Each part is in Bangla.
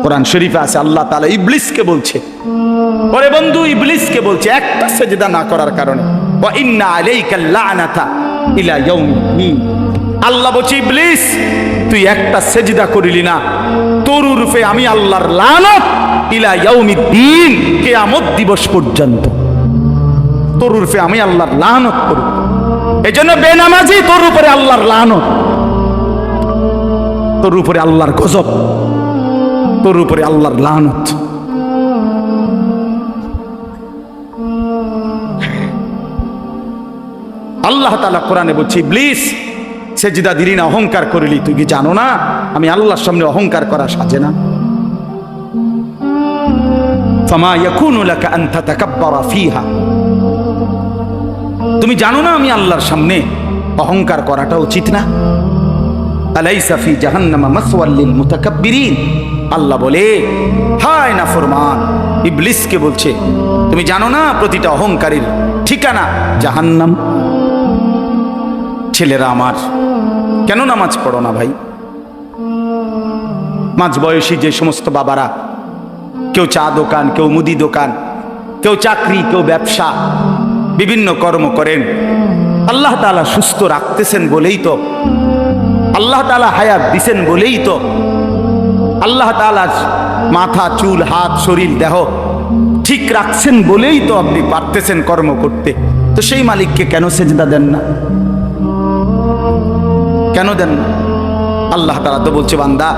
কোরআন শরীফে আছে আল্লাহ তাআলা ইবলিসকে বলছে, ওরে বন্ধু ইবলিসকে বলছে একটা সেজদা না করার কারণে, ওয়া ইন্না আলাইকা লানাতা ইলা ইয়াউমিদ্দিন। আল্লাহ বলছে ইবলিস তুই একটা সেজদা করিলি না, তোর রূপে আমি আল্লাহর লানত ইলা ইয়াউমিদ্দিন, কিয়ামত দিবস পর্যন্ত তোর রূপে আমি আল্লাহর লানত করব। এজন্য বেনামাজি তোর উপরে আল্লাহর লানত, তোর উপরে আল্লাহর গজব, তোর উপরে আল্লাহর লানত। আল্লাহ তাআলা কোরআনে বলছে ইবলিস সেজদা দিলি না, অহংকার করিলি, তুই কি জানো না আমি আল্লাহর সামনে অহংকার করা সাজে না? ফামা ইয়াকুনু লাকা আন তাতাকাব্বারা ফিহা, তুমি জানো না আমি আল্লাহর সামনে অহংকার করাটা উচিত না? আলাইসা ফি জাহান্নামা মাসওয়াল লিল মুতাকাব্বিরিন। আল্লাহ বলে হায় নাফরমান ইবলিসকে বলছে তুমি জানো না প্রতিটা অহংকারীর ঠিকানা জাহান্নাম। ছেলেরা আমার, কেন নামাজ পড়ো না ভাই? মাঝ বয়সী যে সমস্ত বাবারা, কেউ চা দোকান, কেউ মুদি দোকান, কেউ চাকরি, কেউ ব্যবসা, বিভিন্ন কর্ম করেন, আল্লাহ তাআলা সুস্থ রাখতেছেন বলেই তো, আল্লাহ তাআলা হায়াত দিছেন বলেই তো, আল্লাহ তাআলা মাথা চুল হাত শরীর দেহ ঠিক রাখছেন বলেই তো আপনি পারতেছেন কর্ম করতে। তো সেই মালিককে কেন সেজদা দেন না? কেন দেন না? আল্লাহ তাআলা তো বলছে বান্দা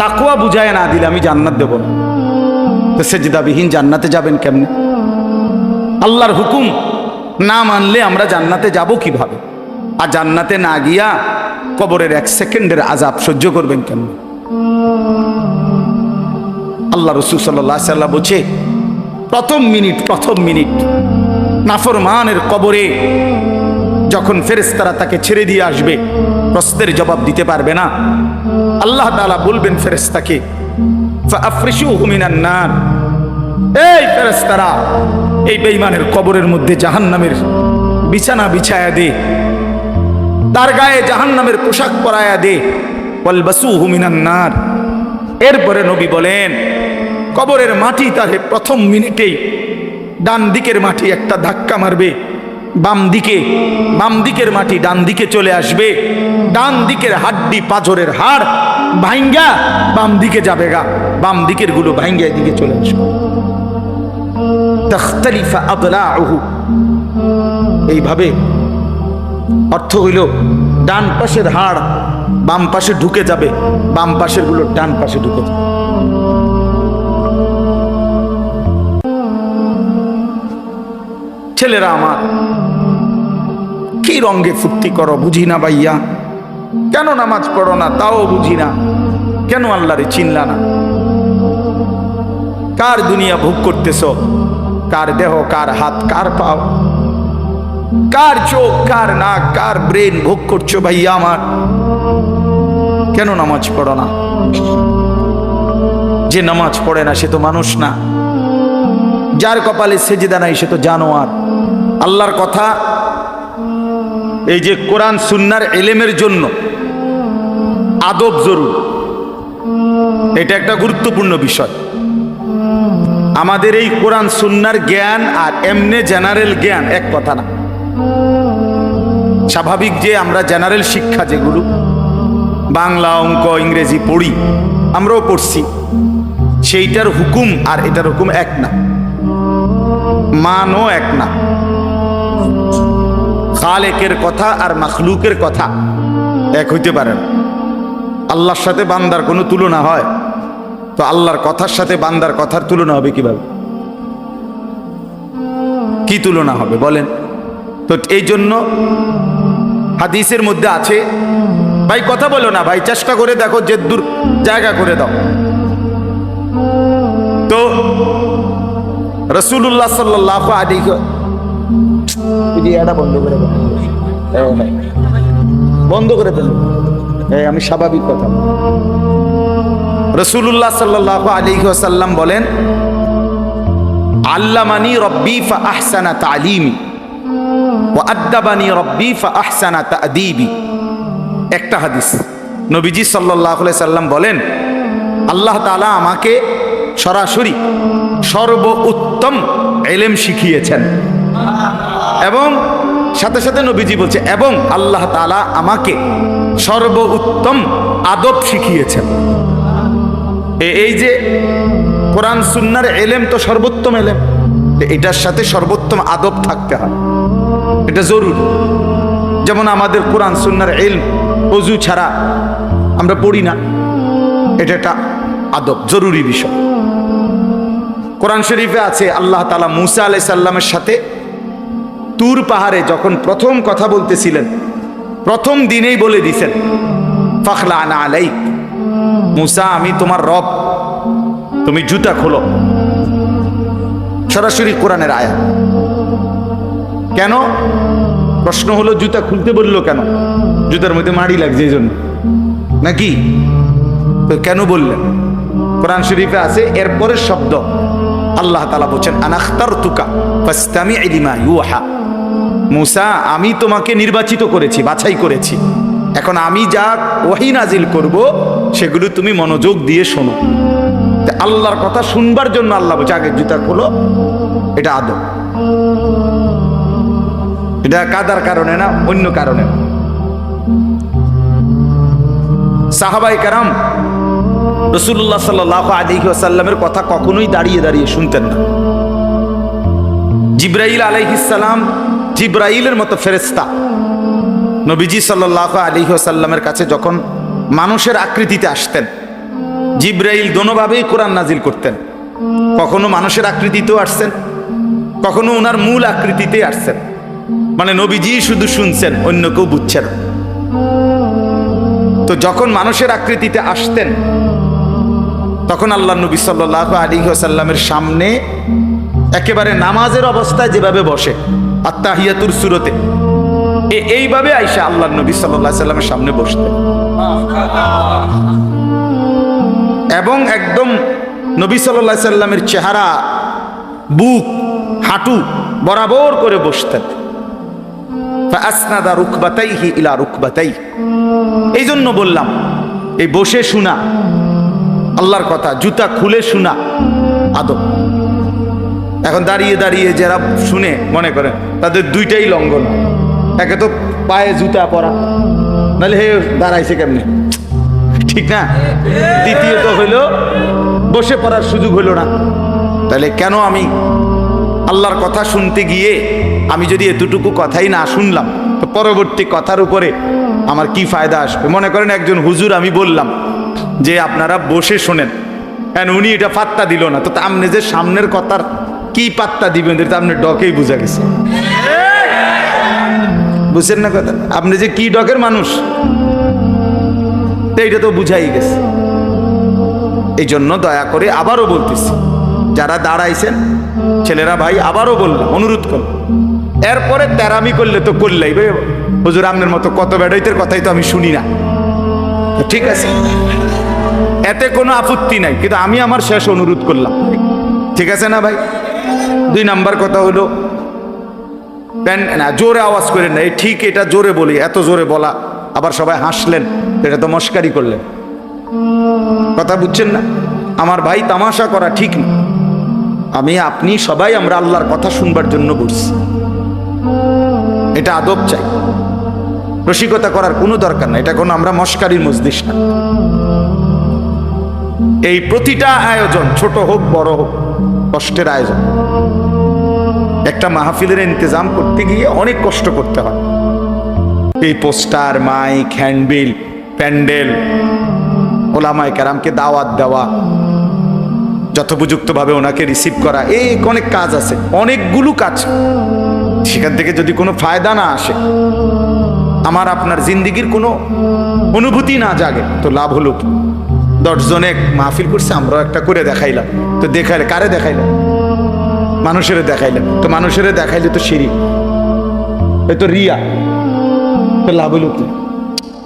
তাকওয়া বুঝায় না দিলে আমি জান্নাত দেব না। তো সেজদাবিহীন জান্নাতে যাবেন কেমনে? আল্লাহর হুকুম না মানলে আমরা জান্নাতে যাব কিভাবে? আর জান্নাতে না গিয়া কবরের 1 সেকেন্ডের আযাব সহ্য করবেন কেন? আল্লাহ রাসূল সাল্লাল্লাহু আলাইহি ওয়াসাল্লাম বলছে প্রথম মিনিট নাফরমানের কবরে যখন ফেরেশতারা তাকে ছেড়ে দিয়ে আসবে, প্রশ্নের জবাব দিতে পারবে না, আল্লাহ তাআলা বলবেন ফেরেশতাকে ফাআফরিশুহু মিনান নার, এই ফেরেশতারা এই বেঈমানের কবরের মধ্যে জাহান্নামের বিছানা বিছায়া দে, তার গায়ে জাহান্নামের পোশাক পরায়া দে, ওয়ালবাসুহু মিনান নার। এরপরে নবী বলেন কবরের মাটি তারে প্রথম মিনিটেই ডান দিকের মাটি একটা ধাক্কা মারবে, বাম দিকের মাটি ডান দিকে চলে আসবে, ডান দিকের হাড্ডি পাঁজরের হাড় ভাঙ্গা বাম দিকে যাবে গা, বাম দিকের গুলো ভাঙ্গা এদিকে চলে আসবে। তাখতালিফা আদলাউহু, এইভাবে অর্থ হইল ডান পাশের হাড় বাম পাশে ঢুকে যাবে, বাম পাশের গুলো ডান পাশে ঢুকে যাবে। ছেলেরা আমার, কি রঙ্গে ফুর্তি করো বুঝি না ভাইয়া, কেন নামাজ পড়ো না তাও বুঝি না, কেন আল্লাহরে চিনলা না? কার দুনিয়া ভোগ করতেছ? কার দেহ, কার হাত, কার পাও, কার চোখ, কার নাক, কার ব্রেন ভোগ করছো ভাইয়া আমার? কেন নামাজ পড়ো না? যে নামাজ পড়ে না সে তো মানুষ না, যার কপালে সেজদা নাই সে তো জানোয়ার। আল্লাহর কথা, এই যে কোরআন সুন্নাহর ইলমের জন্য আদব জরুরি, এটা একটা গুরুত্বপূর্ণ বিষয়। আমাদের এই কোরআন সুন্নাহর জ্ঞান আর এমনে জেনারেল জ্ঞান এক কথা না। স্বাভাবিক যে আমরা জেনারেল শিক্ষা যেগুলো বাংলা, অঙ্ক, ইংরেজি পড়ি, আমরাও পড়ছি, সেইটার হুকুম আর এটার হুকুম এক না, মানও এক না। খালেকের কথা আর মাখলুকের কথা এক হইতে পারে না। আল্লাহর সাথে বান্দার কোনো তুলনা হয়? তো আল্লাহর কথার সাথে বান্দার কথার তুলনা হবে কিভাবে? কি তুলনা হবে বলেন? তো এই জন্য হাদিসের মধ্যে আছে, ভাই কথা বলো না ভাই, চেষ্টা করে দেখো যে দূর জায়গা করে দাও। তো রাসূলুল্লাহ সাল্লাল্লাহু আলাইহি বন্ধ করে ফেলুন, আমি স্বাভাবিক কথা। রাসূলুল্লাহ সাল্লাল্লাহু আলাইহি ওয়াসাল্লাম বলেন আল্লামানি রব্বি ফাআহসানা তালিমি ওয়া আদ্দাবানি রব্বি ফাআহসানা তা'দীবি। একটা হাদিস নবীজি সাল্লাল্লাহু আলাইহি সাল্লাম বলেন আল্লাহ তাআলা আমাকে সরাসরি সর্ব উত্তম ইলম শিখিয়েছেন। এবং সাথে সাথে নবীজি বলছে, এবং আল্লাহ তাআলা আমাকে সর্ব উত্তম আদব শিখিয়েছেন। এই যে কোরআন সুন্নাহর ইলম তো সর্বোত্তম ইলম, এটার সাথে সর্বোত্তম আদব থাকতে হয়, এটা জরুরি। যেমন আমাদের কোরআন সুন্নাহর ইলম ওযু ছাড়া আমরা পড়ি না, এটা একটা আদব, জরুরি বিষয়। কোরআন শরীফে আছে আল্লাহ তাআলা মূসা আলাইহিস সালামের সাথে তুর পাহাড়ে যখন প্রথম কথা বলতেছিলেন, প্রথম দিনেই বলে দিয়েছেন, ফাখলা আনা আলাইক, মূসা আমি তোমার রব, তুমি জুতা খোলো। সরাসরি কোরআনের আয়াত। কেন? প্রশ্ন হলো জুতা খুলতে বললো কেন? জুতার মধ্যে মাড়ি লাগছে এই জন্য নাকি? তো কেন বললেন? কোরআন শরীফে আছে এরপরের শব্দ আল্লাহ তাআলা বলেন, আনাখতারতুকা ফাসতামি' লিমা ইউহা, মূসা আমি তোমাকে নির্বাচিত করেছি, বাছাই করেছি, এখন আমি যা ওহী নাজিল করব সেগুলো তুমি মনোযোগ দিয়ে শোনো। আল্লাহর কথা শুনবার জন্য আল্লাহ বলছে আগে জুতা খোলো, এটা আদব। এটা কাদার কারণে না, অন্য কারণে। সাহাবায়ে কেরাম রাসূলুল্লাহ সাল্লাল্লাহু আলাইহি ওয়াসাল্লামের কথা কখনোই দাঁড়িয়ে দাঁড়িয়ে শুনতেন না। জিবরাইল আলাইহিস সালাম, জিবরাইলের মতো ফেরেশতা নবীজি সাল্লাল্লাহু আলাইহি ওয়াসাল্লামের কাছে যখন মানুষের আকৃতিতে আসতেন, জিবরাইল দোনোভাবেই কোরআন নাজিল করতেন। কখনো মানুষের আকৃতিতেও আসছেন, কখনো ওনার মূল আকৃতিতে আসছেন, মানে নবীজি শুধু শুনছেন, অন্য কেউ বুঝছেন। তো যখন মানুষের আকৃতিতে আসতেন তখন আল্লাহ নবী সাল্লাল্লাহু আলাইহি ওয়াসাল্লামের সামনে একেবারে নামাজের অবস্থায় যেভাবে বসে আত্তাহিয়াতুর সূরতে, এইভাবে আয়েশা আল্লাহ নবী সাল্লাল্লাহু আলাইহি ওয়াসাল্লামের সামনে বসতেন। এবং একদম নবী সাল্লাল্লাহু আলাইহি ওয়াসাল্লামের চেহারা, বুক, হাঁটু বরাবর করে বসতেন। ফাআসনাদা রুকবাতাইহি ইলা রুকবাতাই। এই জন্য বললাম এই বসে শোনা আল্লাহর কথা, জুতা খুলে শোনা আদব। এখন দাঁড়িয়ে দাঁড়িয়ে যারা শুনে মনে করেন তাদের দুইটাই লঙ্ঘন, একে তো পায়ে জুতা পরা, নাহলে হে দাঁড়াইছে কেমনে, ঠিক না? দ্বিতীয়ত হইল বসে পড়ার সুযোগ হইল না। তাহলে কেন আমি আল্লাহর কথা শুনতে গিয়ে আমি যদি এতটুকু কথাই না শুনলাম, তো পরবর্তী কথার উপরে আমার কি ফায়দা আসবে? মনে করেন একজন হুজুর, আমি বললাম যে আপনারা বসে শোনেন, উনি এটা পাত্তা দিল না, তো আপনি যে সামনের কথার কি পাত্তা দিবেন এটা আপনি ডকেই বুঝা গেছে, বুঝছেন না কথা? আপনি যে কি ডকের মানুষ এইটা তো বুঝাই গেছে। এই জন্য দয়া করে আবারও বলতেছি, যারা দাঁড়াইছেন ছেলেরা ভাই, আবারও বললাম, অনুরোধ করলাম, এরপরে তেরামি করলে তো করলেই হুজুর আপনার মতো কত বেড়াইতের কথাই তো আমি শুনি না, ঠিক আছে, এতে কোনো আপত্তি নাই, কিন্তু আমি আমার শেষ অনুরোধ করলাম, ঠিক আছে না ভাই? 2 নাম্বার কথা হলো না, জোরে আওয়াজ করেন না, এই ঠিক এটা জোরে বলি, এত জোরে বলা আবার সবাই হাসলেন, এটা তো মস্কারি করলেন, কথা বুঝছেন না? আমার ভাই, তামাশা করা ঠিক না। আমি, আপনি সবাই আমরা আল্লাহর কথা শুনবার জন্য বসছি, এটা আদব চাই, রসিকতা করার কোনো দরকার না, এটা কোনো আমরা মস্কারির মজলিস না। এই প্রতিটা আয়োজন ছোট হোক বড় হোক কষ্টের আয়োজন। একটা মাহফিলের ইন্তজাম করতে গিয়ে অনেক কষ্ট করতে হয়, এই পোস্টার, মাইক, হ্যান্ডবিল, প্যান্ডেল, ওলামায়ে কেরামকে দাওয়াত দেওয়া, যথোপযুক্তভাবে ওনাকে রিসিভ করা, এই অনেক কাজ আছে, অনেকগুলো কাজ। সেখান থেকে যদি কোনো ফায়দা না আসে, আমার আপনার জিন্দিগির কোনো অনুভূতি না জাগে, তো লাভ হলো কি? 10 জনে মাহফিল করছে, আমরাও একটা করে দেখাইলাম, তো দেখাইলে কারে দেখাইলাম? মানুষের দেখাইলাম, তো মানুষের দেখাইলে তো শিরিক, এই তো রিয়া, তো লাভ হলো কি?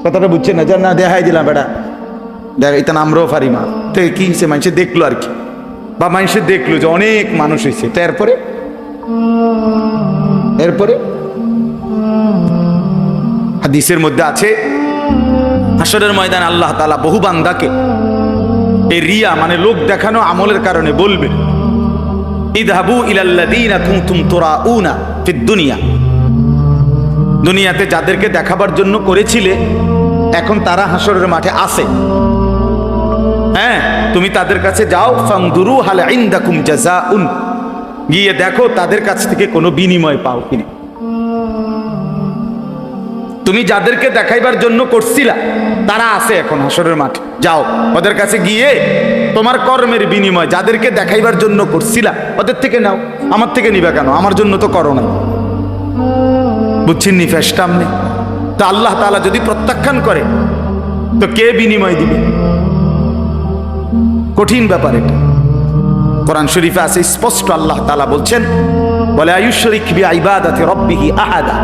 কথাটা বুঝছেন না? না দেখাই দিলাম, বেটা দেখ, এটা আমরাও পারি মা, তো কি হয়েছে? মানুষে দেখলো আর কি, বা মানুষে দেখলো যে অনেক মানুষ হয়েছে, তো এরপরে হাদিসের মধ্যে আছে, হাসরের ময়দানে আল্লাহ তাআলা বহু বান্দাকে এই রিয়া মানে লোক দেখানো আমলের কারণে বলবে, ইযহাবু ইলাল্লাযীনা কুনতুম তুরাউনা ফিদ দুনিয়া, দুনিয়াতে যাদেরকে দেখাবার জন্য করেছিলে এখন তারা হাসরের মাঠে আছে। হ্যাঁ, তুমি তাদের কাছে যাও, ফানদুরু হাল ইনদাকুম জাযাউন, গিয়ে দেখো তাদের কাছ থেকে কোনো বিনিময় পাও কিনা। তুমি যাদেরকে দেখাইবার জন্য করছিলা তারা আছে এখন হাসরের মাঠে, যাও ওদের কাছে গিয়ে তোমার কর্মের বিনিময় যাদেরকে দেখাইবার জন্য করছিলা ওদের থেকে নাও, আমার থেকে নিবা কেন? আমার জন্য তো করো না। বুঝছেন নি ফেসটা আমনে? তা আল্লাহ তাআলা যদি প্রত্যাখ্যান করে তো কে বিনিময় দিবে? কঠিন ব্যাপার এটা। কোরআন শরীফে আছে স্পষ্ট, আল্লাহ তাআলা বলছেন, বলে আয়ুশরিক বিইবাদাতি রাব্বিহি আহাদা,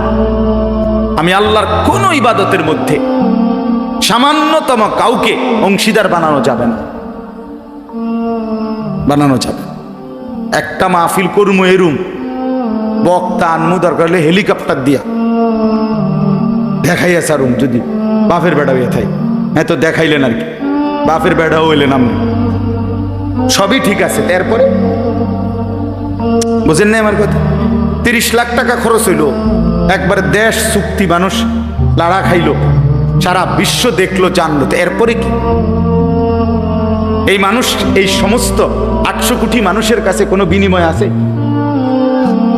আমি আল্লাহর কোন ইবাদতের মধ্যে সামান্যতম কাউকে অংশীদার বানানো যাবে না, বানানো যাবে। একটা মাহফিল করমু এরুম, বক্তা আনমু দরকার হলে হেলিকপ্টার দিয়া দেখাইয়া সারুম, যদি বাপের বেড়া হইয়া থাই। হ্যাঁ, তো দেখাইলেন আর কি, বাপের বেড়াও হইলেন আপনি, সবই ঠিক আছে। তারপরে বুঝেন না আমার কথা? 30 লাখ টাকা খরচ হইল, একবার দেশ চুক্তি, মানুষ লাড়া খাইলো, সারা বিশ্ব দেখলো জানলো, তো এরপরে কি? এই মানুষ, এই সমস্ত 800 কোটি মানুষের কাছে কোনো বিনিময় আছে?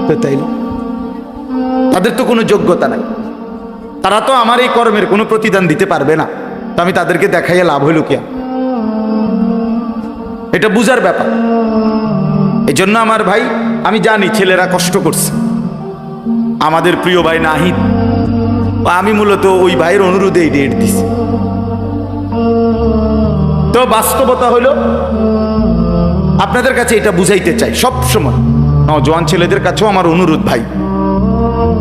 তো তাইলে তাদের তো কোনো যোগ্যতা নাই, তারা তো আমার এই কর্মের কোনো প্রতিদান দিতে পারবে না, তো আমি তাদেরকে দেখাইয়া লাভ হইল কি? এটা বুঝার ব্যাপার। এই জন্য আমার ভাই, আমি জানি ছেলেরা কষ্ট করছে, আমাদের প্রিয় ভাই নাহিদ, আমি মূলত ওই ভাইয়ের অনুরোধে এই ডেট দিছি। তো বাস্তবতা হলো, আপনাদের কাছে এটা বুঝাইতে চাই সব সময়, নওজোয়ান ছেলেদের কাছেও আমার অনুরোধ, ভাই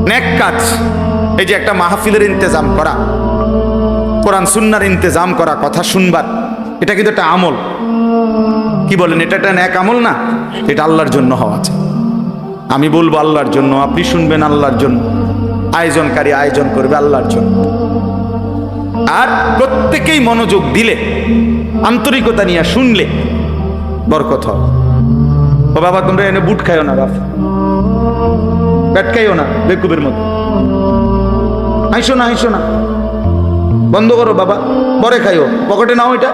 নেক কাজ, এই যে একটা মাহফিলের ইন্তজাম করা, কোরআন সুন্নাহর ইন্তজাম করা, কথা শুনবার, এটা কিন্তু একটা আমল। কি বলেন? এটা একটা নেক আমল না? এটা আল্লাহর জন্য হওয়া আছে। আমি বলবো আল্লাহর জন্য, আপনি শুনবেন আল্লাহর জন্য, আয়োজনকারী আয়োজন করবে আল্লাহর জন্য। আর প্রত্যেকেই মনোযোগ দিলে, আন্তরিকতা নিয়ে শুনলে বরকত হবে। ও বাবা, তোমরা এনে বুট খাইও না, বাপ পেট খাইও না বেকুবের মতো, হাইসো না, হাইসো না, বন্ধ করো বাবা, পরে খাইও, পকেটে নাও এটা।